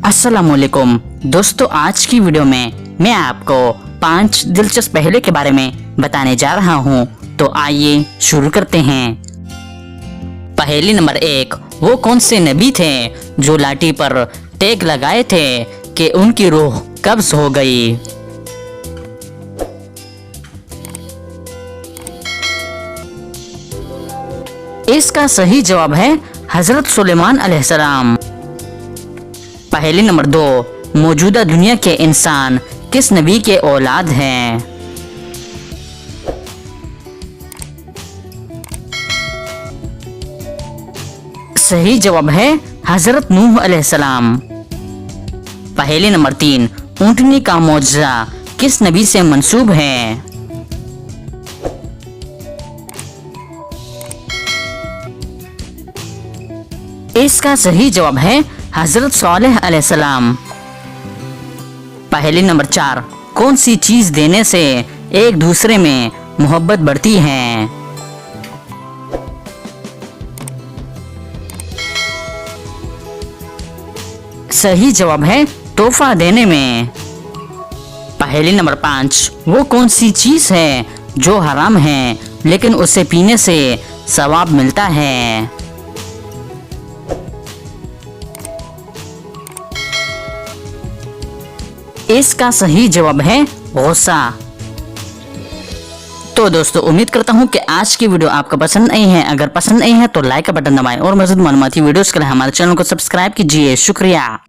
अस्सलामुअलैकुम दोस्तों, आज की वीडियो में मैं आपको 5 दिलचस्प पहलू के बारे में बताने जा रहा हूं। तो आइए शुरू करते हैं। पहेली नंबर 1, वो कौन से नबी थे जो लाठी पर टैग लगाए थे कि उनकी रूह कब्ज हो गई? इसका सही जवाब है हजरत सुलेमान अलैहिस्सलाम। पहेली नंबर 2, मौजूदा दुनिया के इंसान किस नबी के औलाद हैं? सही जवाब है हजरत नूह अलैहिस्सलाम। पहेली नंबर 3, ऊंटनी का मौजज़ा किस नबी से मंसूब है? इसका सही जवाब है हजरत सालेह अलैहिस्सलाम। पहेली नंबर 4, कौन सी चीज देने से एक दूसरे में मोहब्बत बढ़ती है? सही जवाब है तोहफा देने में। पहेली नंबर 5, वो कौन सी चीज है जो हराम है लेकिन उसे पीने से सवाब मिलता है? इसका सही जवाब है गुस्सा। तो दोस्तों, उम्मीद करता हूँ कि आज की वीडियो आपको पसंद आई है। अगर पसंद आई है तो लाइक का बटन दबाएं और मज़ीद मालूमाती वीडियोस के लिए हमारे चैनल को सब्सक्राइब कीजिए। शुक्रिया।